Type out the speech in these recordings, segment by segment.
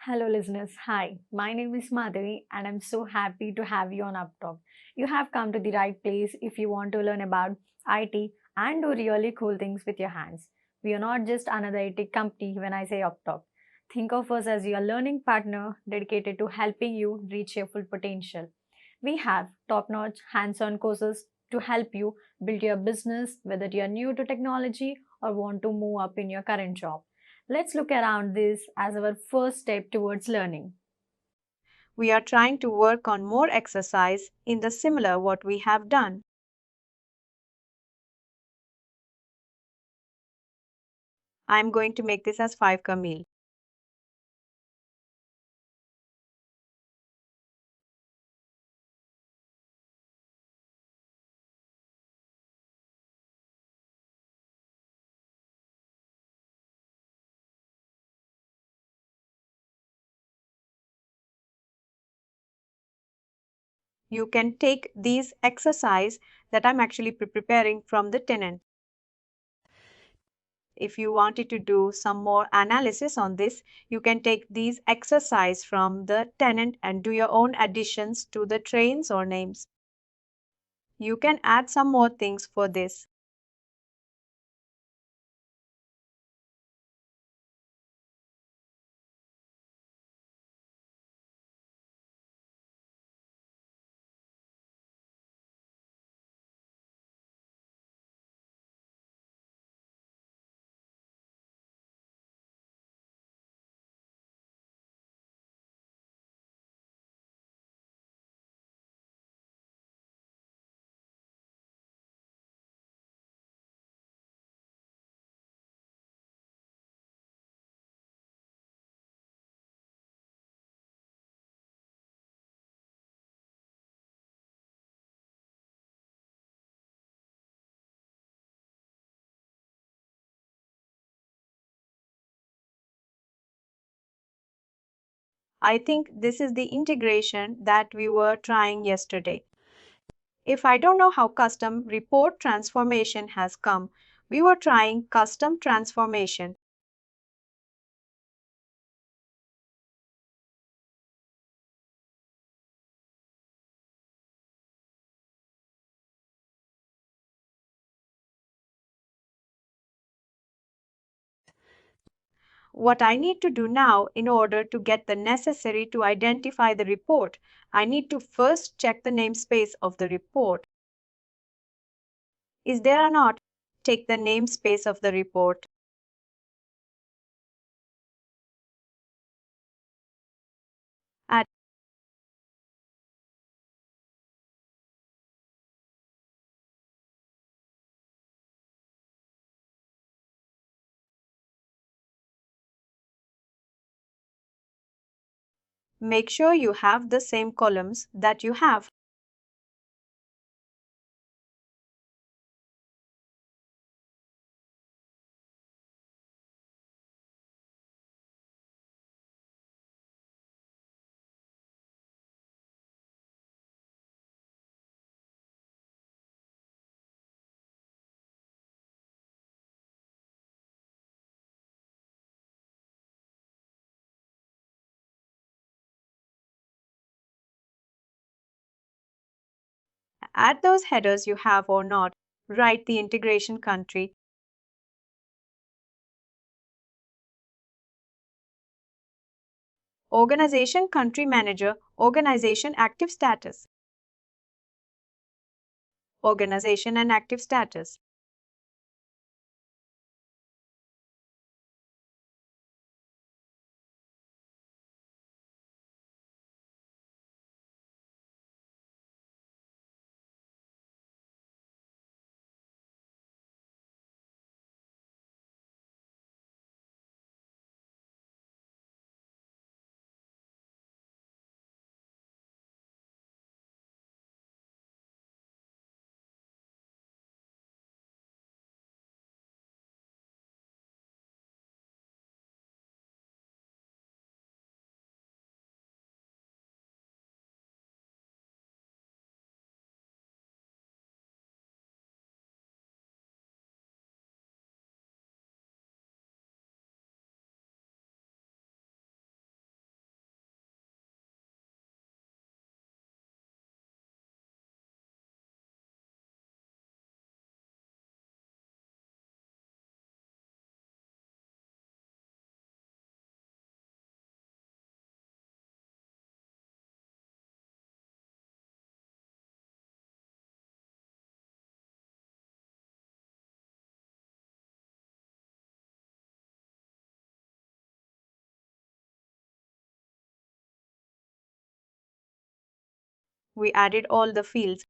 Hello, listeners. Hi, my name is Madhavi, and I'm so happy to have you on UppTalk. You have come to the right place if you want to learn about IT and do really cool things with your hands. We are not just another IT company when I say UppTalk. Think of us as your learning partner dedicated to helping you reach your full potential. We have top notch hands on courses to help you build your business, whether you are new to technology or want to move up in your current job. Let's look around this as our first step towards learning. We are trying to work on more exercise in the similar what we have done. I'm going to make this as 5 ka meal. You can take these exercise that I'm actually preparing from the tenant. If you wanted to do some more analysis on this, you can take these exercise from the tenant and do your own additions to the trains or names. You can add some more things for this. I think this is the integration that we were trying yesterday. If I don't know how custom report transformation has come, we were trying custom transformation. What I need to do now in order to get the necessary to identify the report, I need to first check the namespace of the report. Is there or not? Take the namespace of the report. Add. Make sure you have the same columns that you have. Add those headers you have or not. Write the integration country. Organization country manager, organization active status. Organization and active status. We added all the fields.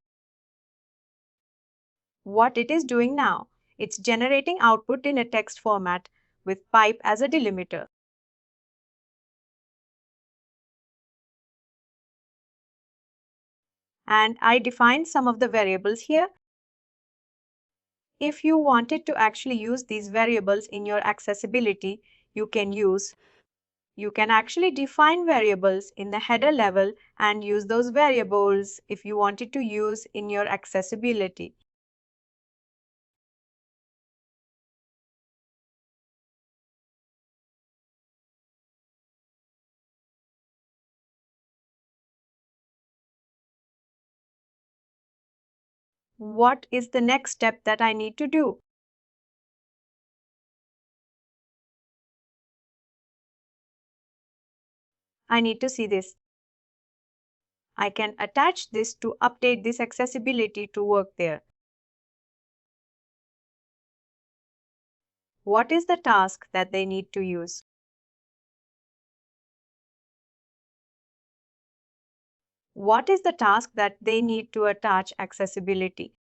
What it is doing now, it's generating output in a text format with pipe as a delimiter. And I defined some of the variables here. If you wanted to actually use these variables in your accessibility, you can actually define variables in the header level and use those variables if you wanted to use in your accessibility. What is the next step that I need to do? I need to see this. I can attach this to update this accessibility to work there. What is the task that they need to use? What is the task that they need to attach accessibility?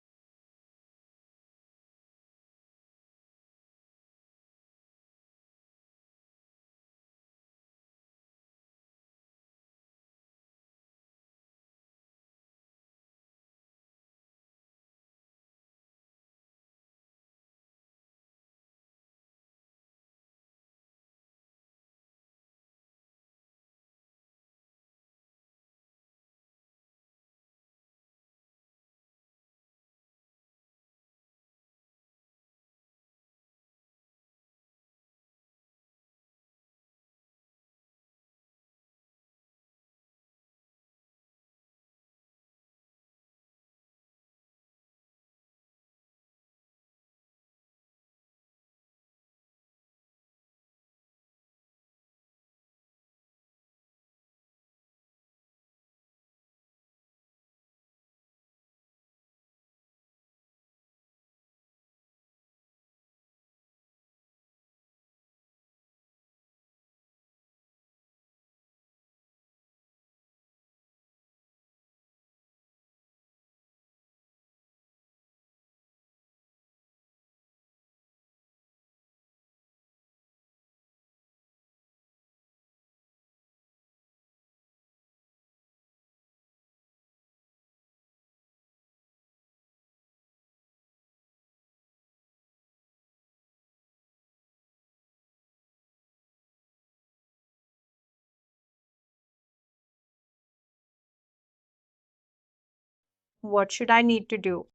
What should I need to do?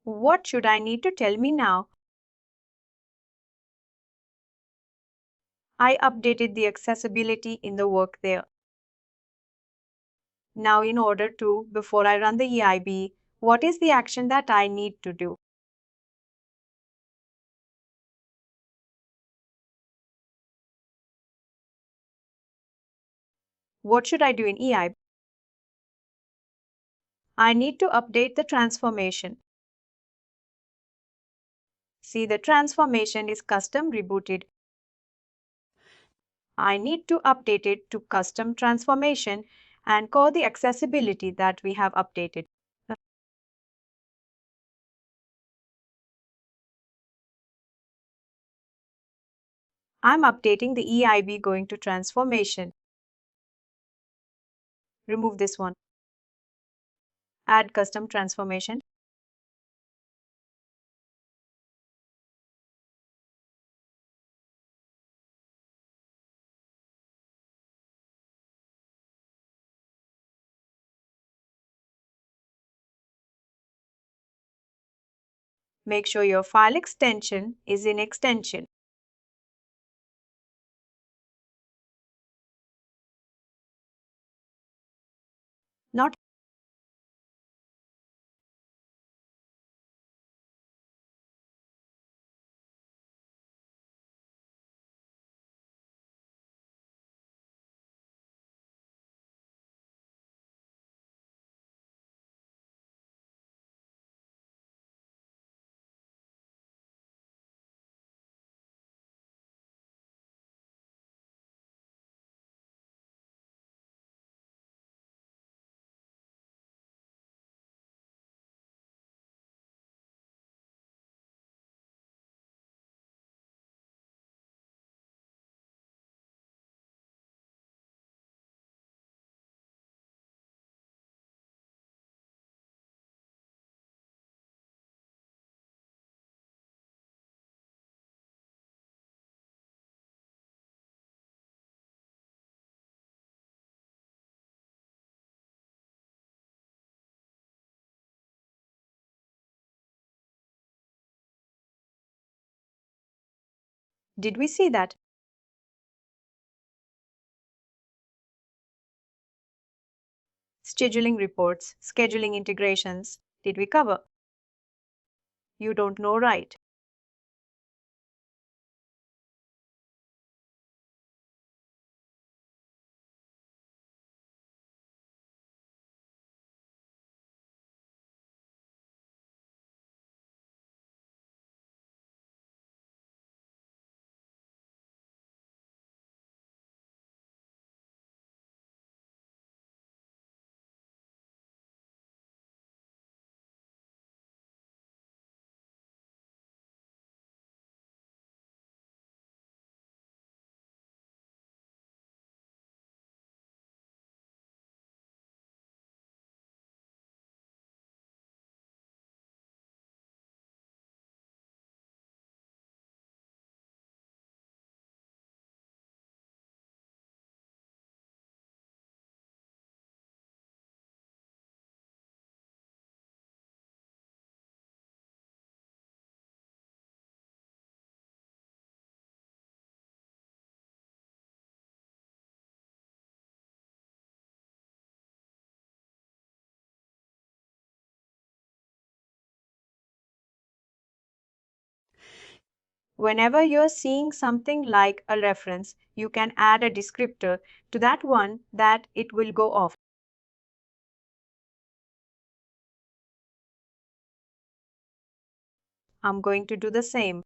What should I need to tell me now? I updated the accessibility in the work there. Now, in order to, before I run the EIB, what is the action that I need to do? What should I do in EIB? I need to update the transformation. See, the transformation is custom rebooted. I need to update it to custom transformation and call the accessibility that we have updated. I'm updating the EIB going to transformation. Remove this one. Add custom transformation. Make sure your file extension is in extension. Not Did we see that? Scheduling reports, scheduling integrations. Did we cover? You don't know, right? Whenever you're seeing something like a reference, you can add a descriptor to that one that it will go off. I'm going to do the same.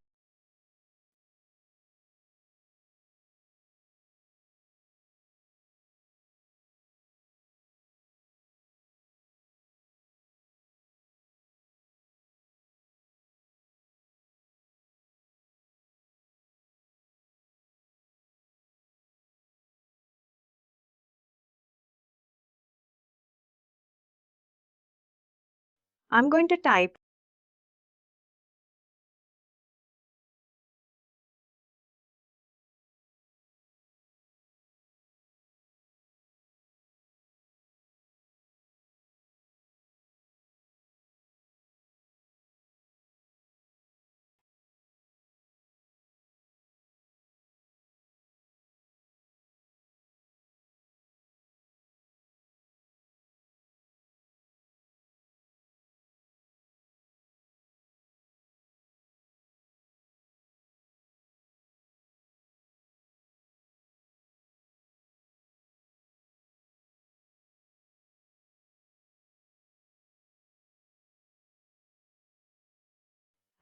I'm going to type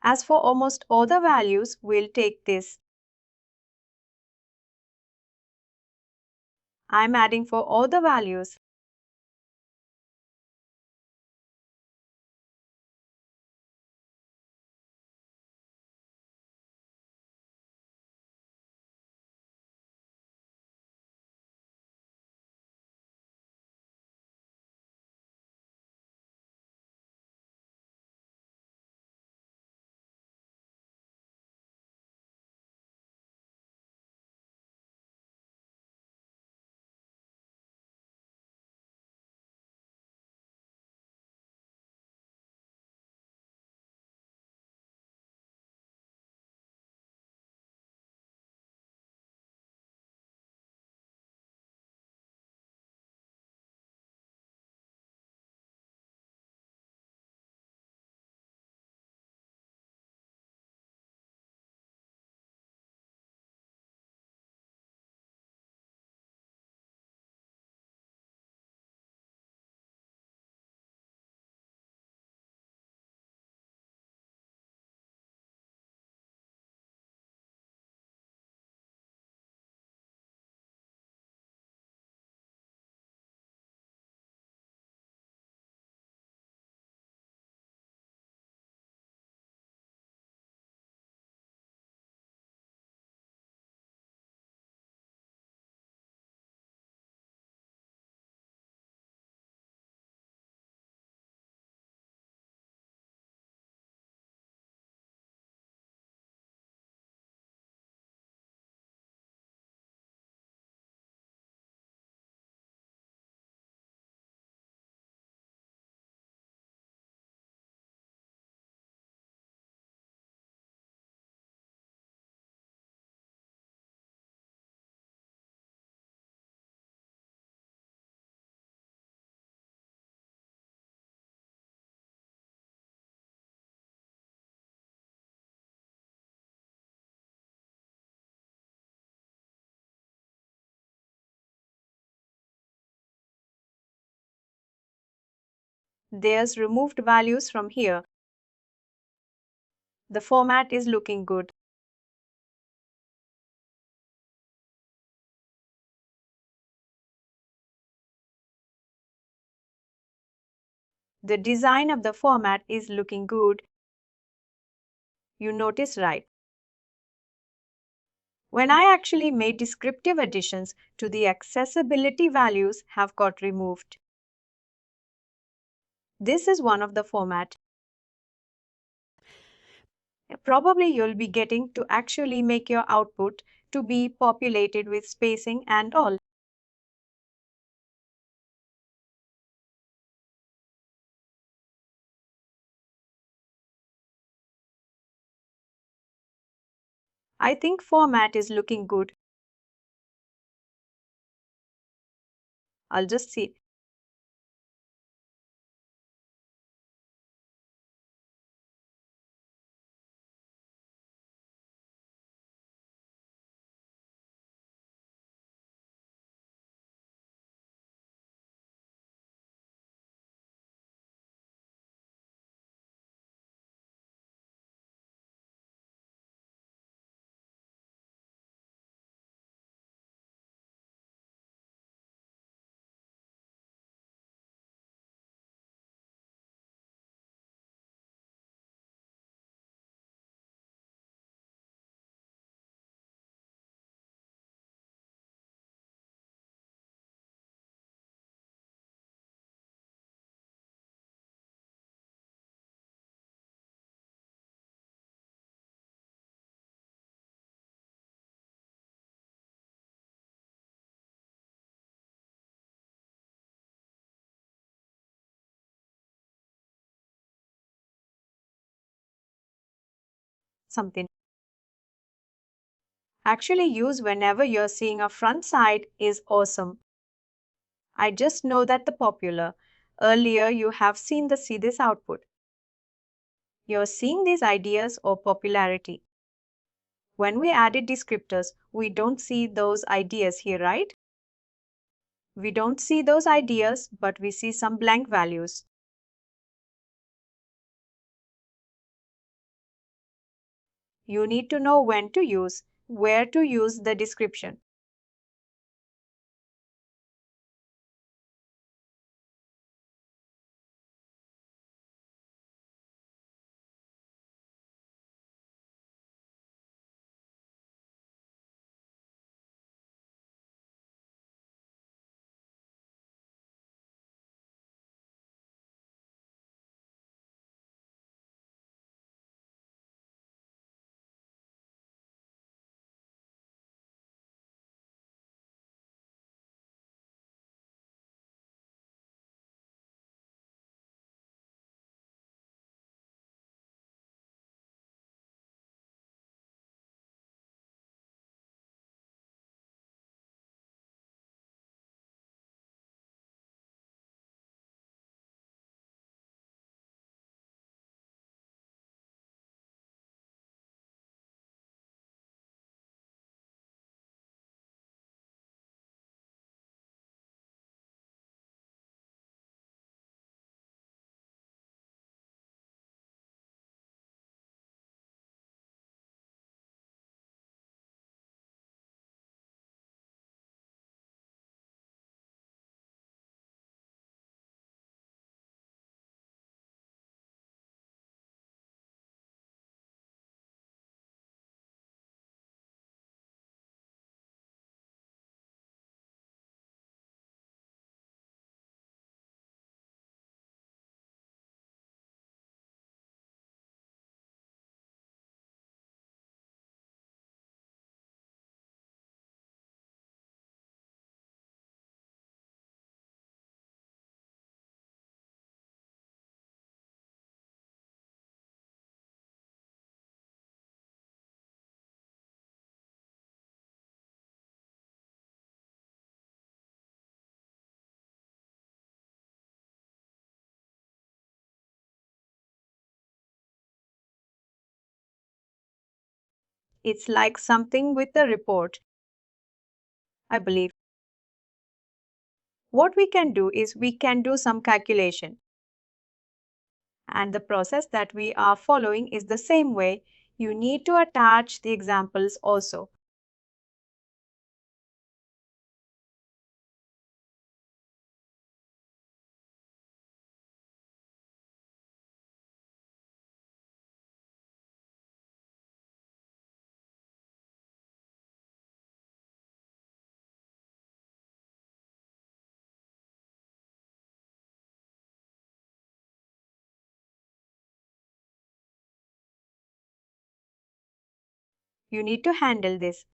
as for almost all the values, we'll take this. I'm adding for all the values. There's removed values from here. The format is looking good. The design of the format is looking good. You notice, right? When I actually made descriptive additions to the accessibility values have got removed. This is one of the format. Probably you'll be getting to actually make your output to be populated with spacing and all. I think format is looking good. I'll just see. Something. Actually use whenever you're seeing a front side is awesome. I just know that the popular. Earlier you have seen the see this output. You're seeing these ideas or popularity. When we added descriptors, we don't see those ideas here, right? We don't see those ideas, but we see some blank values. You need to know when to use, where to use the description. It's like something with a report, I believe. What we can do is we can do some calculation. And the process that we are following is the same way. You need to attach the examples also. You need to handle this.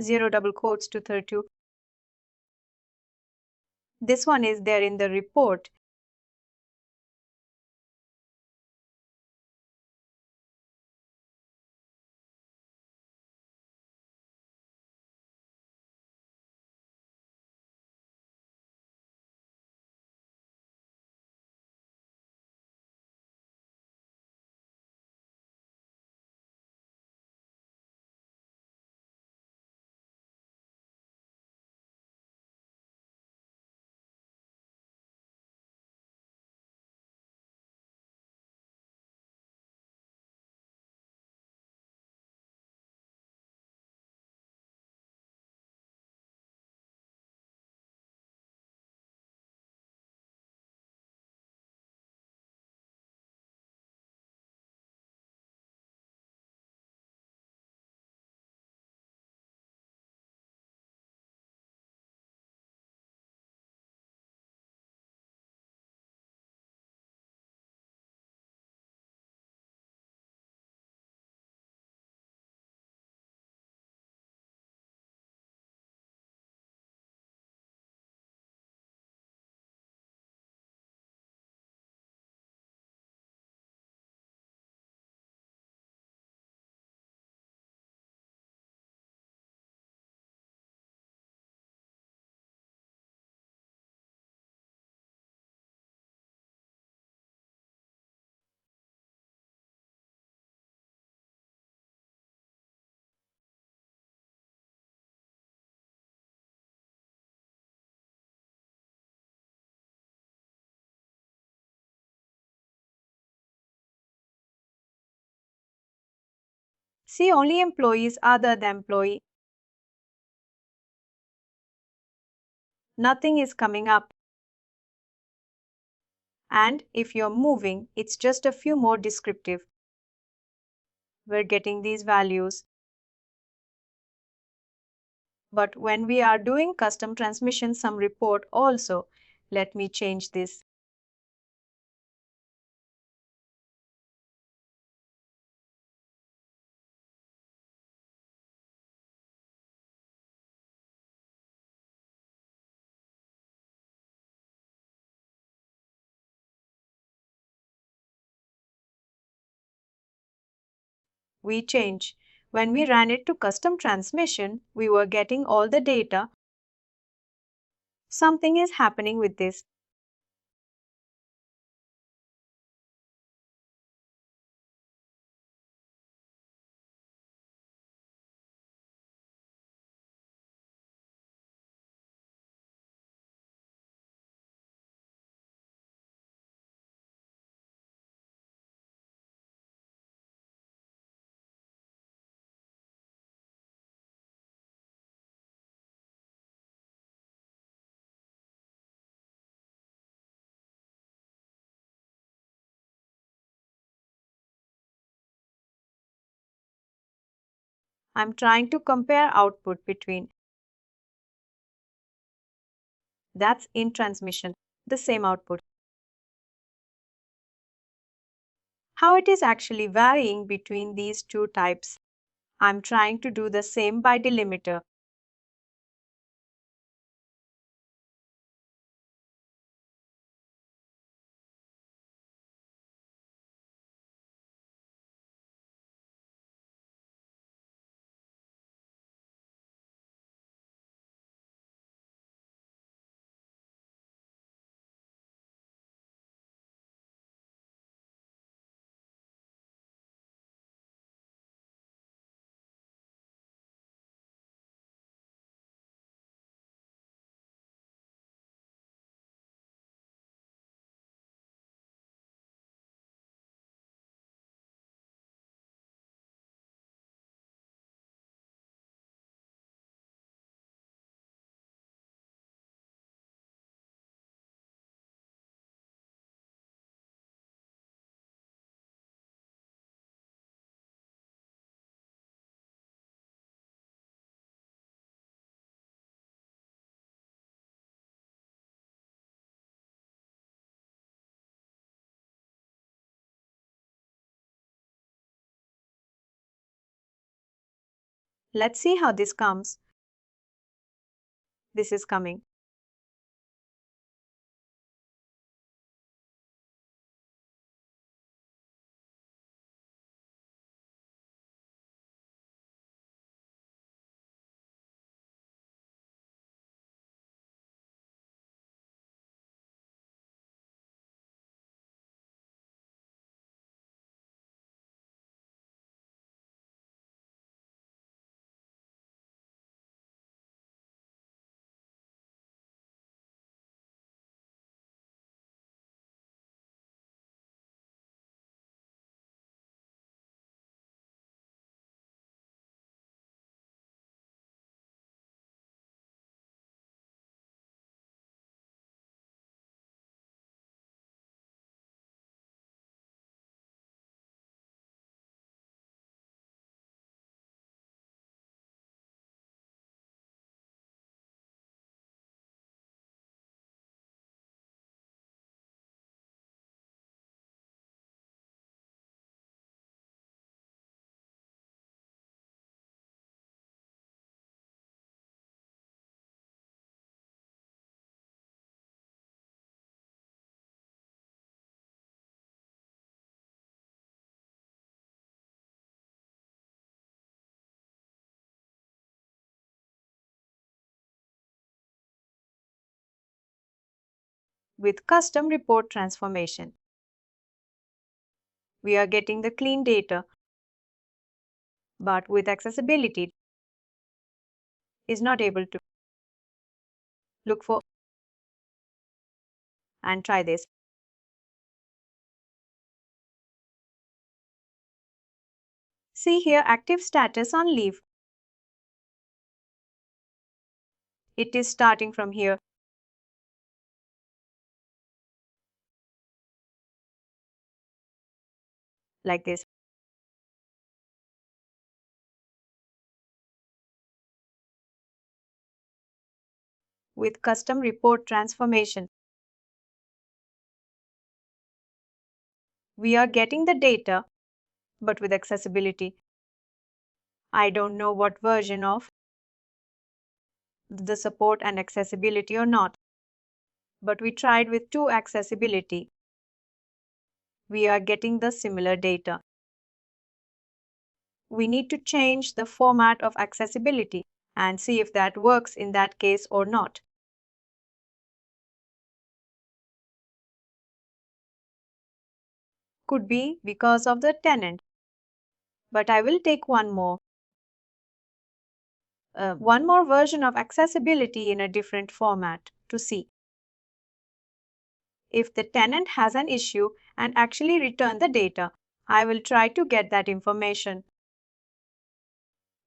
Zero double quotes to 32. This one is there in the report. See only employees other than employee. Nothing is coming up. And if you're moving, it's just a few more descriptive. We're getting these values. But when we are doing custom transmission some report also, let me change this. We change. When we ran it to custom transmission, we were getting all the data. Something is happening with this. I'm trying to compare output between. That's in transmission, the same output. How it is actually varying between these two types. I'm trying to do the same by delimiter. Let's see how this comes. This is coming. With custom report transformation, we are getting the clean data, but with accessibility, is not able to look for and try this. See here active status on leave. It is starting from here. Like this. With custom report transformation, we are getting the data, but with accessibility. I don't know what version of the support and accessibility or not, but we tried with 2 accessibility. We are getting the similar data. We need to change the format of accessibility and see if that works in that case or not. Could be because of the tenant. But I will take one more version of accessibility in a different format to see if the tenant has an issue and actually return the data. I will try to get that information.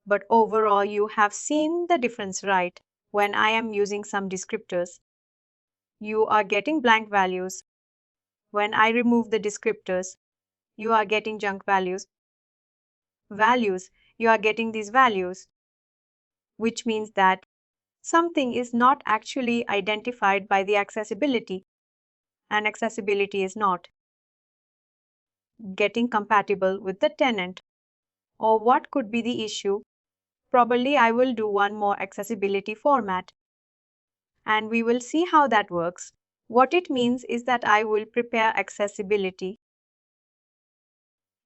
But overall, you have seen the difference, right? When I am using some descriptors, you are getting blank values. When I remove the descriptors, you are getting junk values. Values you are getting these values, which means that something is not actually identified by the accessibility, and accessibility is not getting compatible with the tenant. Or what could be the issue? Probably I will do one more accessibility format, and we will see how that works. What it means is that I will prepare accessibility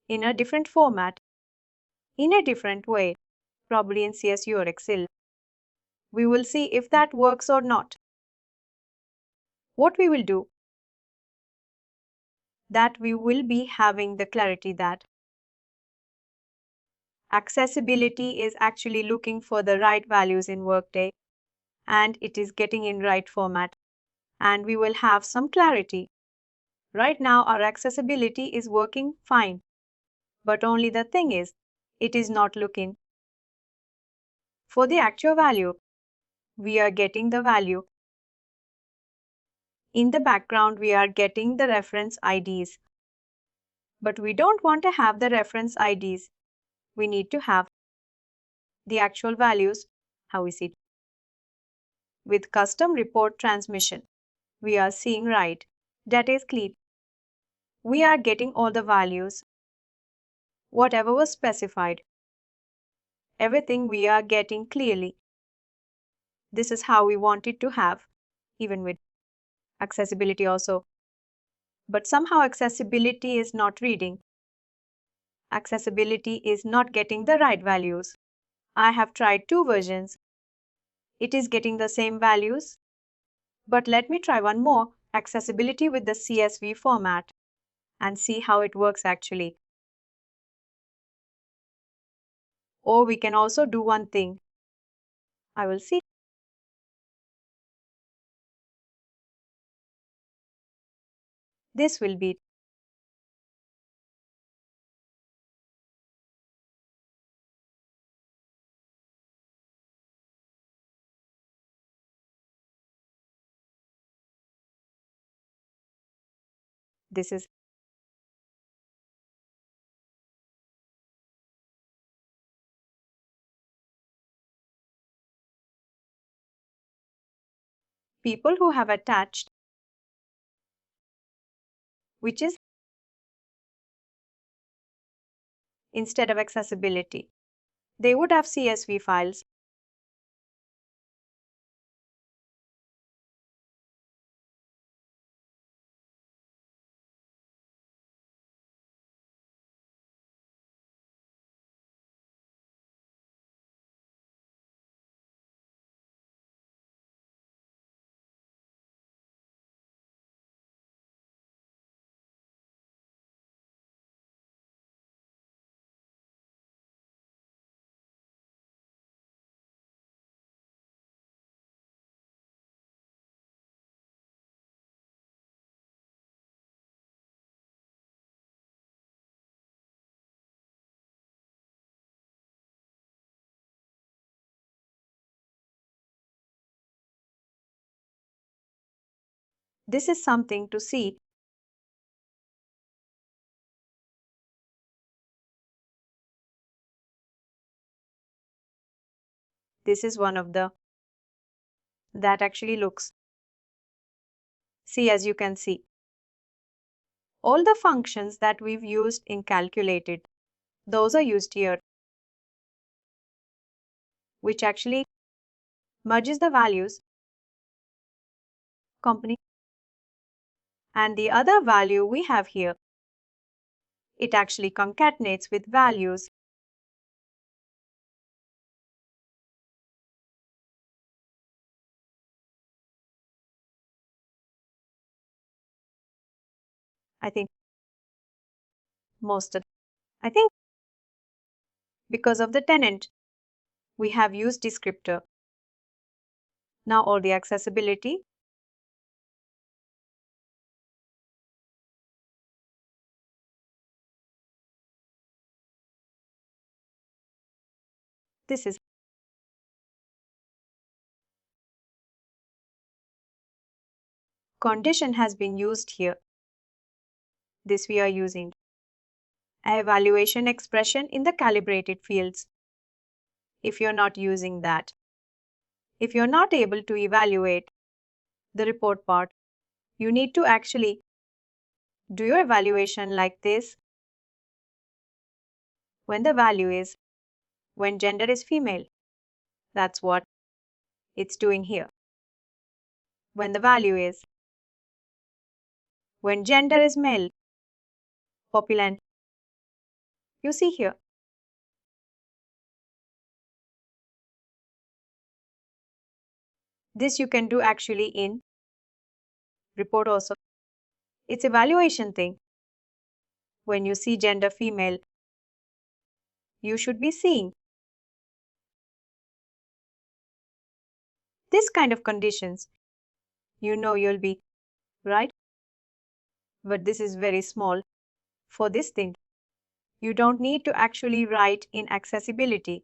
in a different format, in a different way, probably in CSU or Excel. We will see if that works or not. What we will do, that we will be having the clarity that accessibility is actually looking for the right values in Workday, and it is getting in right format, and we will have some clarity. Right now our accessibility is working fine, but only the thing is, it is not looking for the actual value. We are getting the value. In the background, we are getting the reference IDs. But we don't want to have the reference IDs. We need to have the actual values, how is it? With custom report transmission, we are seeing right. That is clear. We are getting all the values, whatever was specified. Everything we are getting clearly. This is how we wanted to have, even with accessibility also. But somehow accessibility is not reading. Accessibility is not getting the right values. I have tried two versions. It is getting the same values. But let me try one more, accessibility with the CSV format, and see how it works actually. Or we can also do one thing. I will see. This will be. This is. People who have attached, which is instead of accessibility. They would have CSV files. This is something to see. This is one of the that actually looks. See, as you can see, all the functions that we've used in calculated, those are used here, which actually merges the values, company, and the other value we have here. It actually concatenates with values. I think most of, I think because of the tenant, we have used descriptor. Now all the accessibility. This is condition has been used here. This we are using. Evaluation expression in the calibrated fields. if you're not using that. If you're not able to evaluate the report part, you need to actually do your evaluation like this. When the value is, when gender is female, that's what it's doing here. When the value is, when gender is male, population, you see here. This you can do actually in report also. It's evaluation thing. When you see gender female, you should be seeing this kind of conditions. You know you'll be right. But this is very small for this thing. You don't need to actually write in accessibility.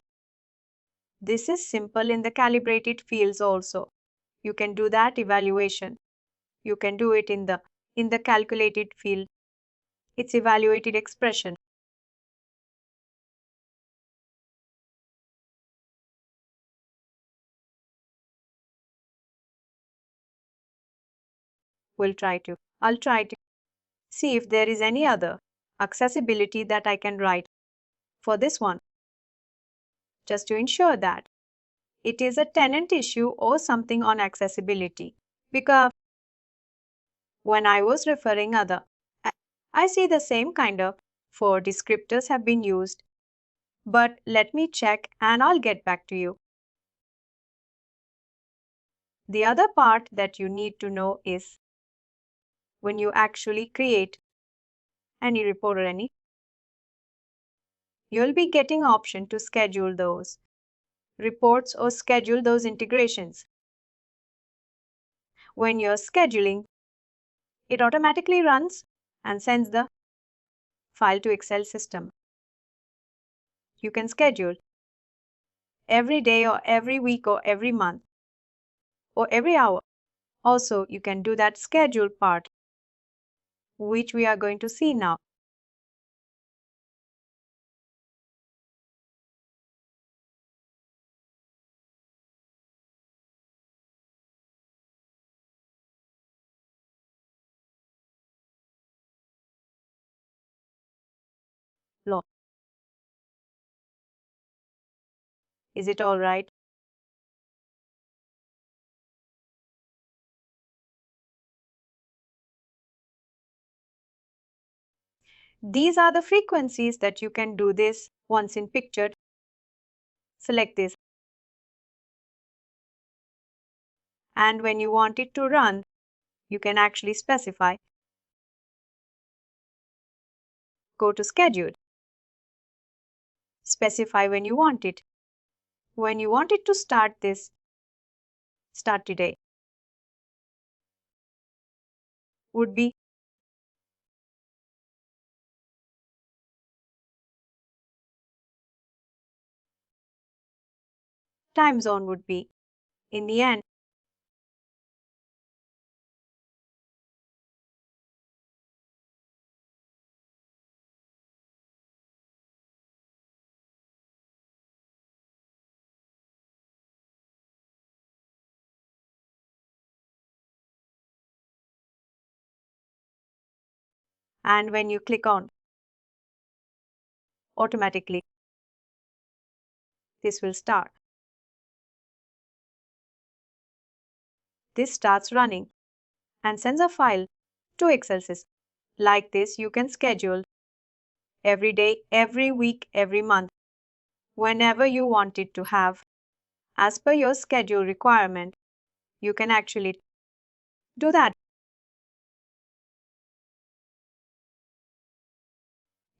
This is simple in the calibrated fields also. You can do that evaluation. You can do it in the calculated field. It's evaluated expression. I'll try to see if there is any other accessibility that I can write for this one, just to ensure that it is a tenant issue or something on accessibility. Because when I was referring I see the same kind of four descriptors have been used. But let me check and I'll get back to you. The other part that you need to know is when you actually create any report or you'll be getting option to schedule those reports or schedule those integrations. When you're scheduling, it automatically runs and sends the file to Excel system. You can schedule every day or every week or every month or every hour. Also, you can do that schedule part, which we are going to see now. Law. Is it all right? These are the frequencies that you can do this once in pictured. Select this. And when you want it to run, you can actually specify. Go to schedule. Specify when you want it. When you want it to start this, start today. Would be time zone would be in the end. And when you click on, automatically this will start. This starts running and sends a file to Excel system. Like this, you can schedule every day, every week, every month, whenever you want it to have. As per your schedule requirement, you can actually do that.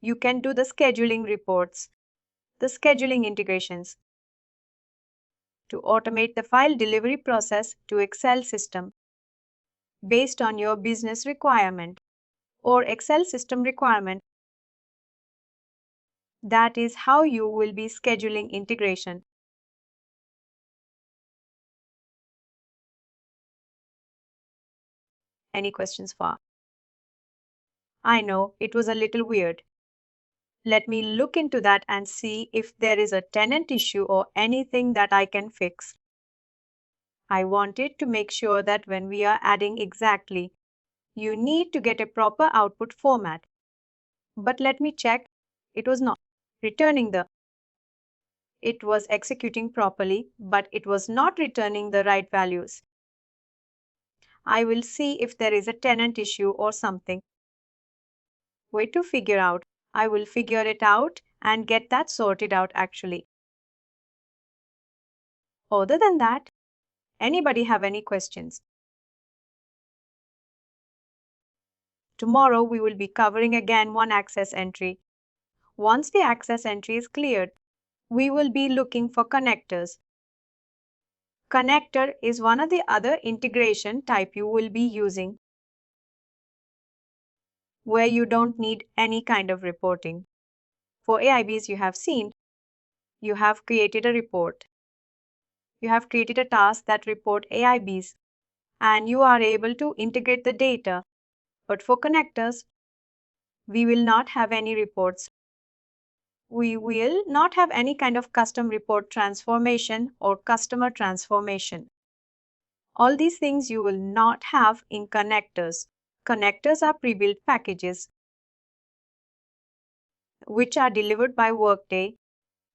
You can do the scheduling reports, the scheduling integrations to automate the file delivery process to Excel system based on your business requirement or Excel system requirement. That is how you will be scheduling integration. Any questions for? I know it was a little weird. Let me look into that and see if there is a tenant issue or anything that I can fix. I wanted to make sure that when we are adding exactly, you need to get a proper output format. But let me check. It was not returning it was executing properly, but it was not returning the right values. I will see if there is a tenant issue or something. Way to figure out. I will figure it out and get that sorted out actually. Other than that, anybody have any questions? Tomorrow we will be covering again one access entry. Once the access entry is cleared, we will be looking for connectors. Connector is one of the other integration type you will be using where you don't need any kind of reporting. For AIBs you have seen, you have created a report. You have created a task that report AIBs and you are able to integrate the data. But for connectors, we will not have any reports. We will not have any kind of custom report transformation or customer transformation. All these things you will not have in connectors. Connectors are pre-built packages which are delivered by Workday.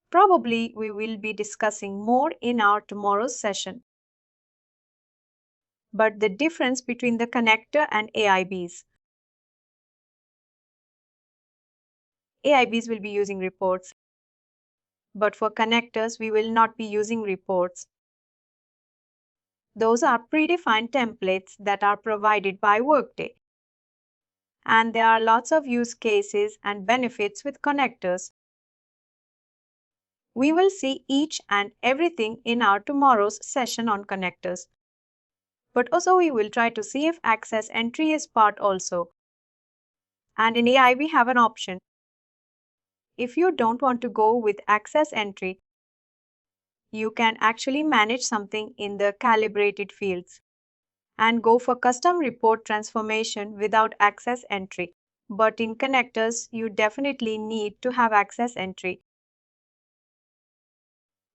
Probably we will be discussing more in our tomorrow's session. But the difference between the connector and AIBs. AIBs will be using reports, but for connectors we will not be using reports. Those are predefined templates that are provided by Workday. And there are lots of use cases and benefits with connectors. We will see each and everything in our tomorrow's session on connectors. But also we will try to see if access entry is part also. And in AI we have an option. If you don't want to go with access entry, you can actually manage something in the calibrated fields and go for custom report transformation without access entry. But in connectors, you definitely need to have access entry.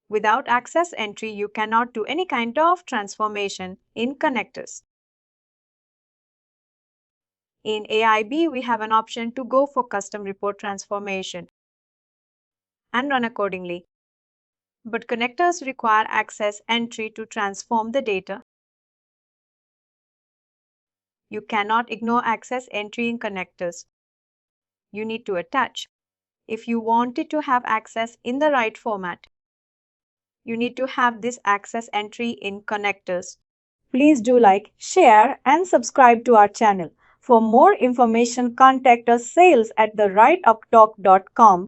Without access entry, you cannot do any kind of transformation in connectors. In AIB, we have an option to go for custom report transformation and run accordingly. But connectors require access entry to transform the data. You cannot ignore access entry in connectors. You need to attach. If you wanted to have access in the right format, you need to have this access entry in connectors. Please do like, share, and subscribe to our channel. For more information, contact us sales@therightuptalk.com.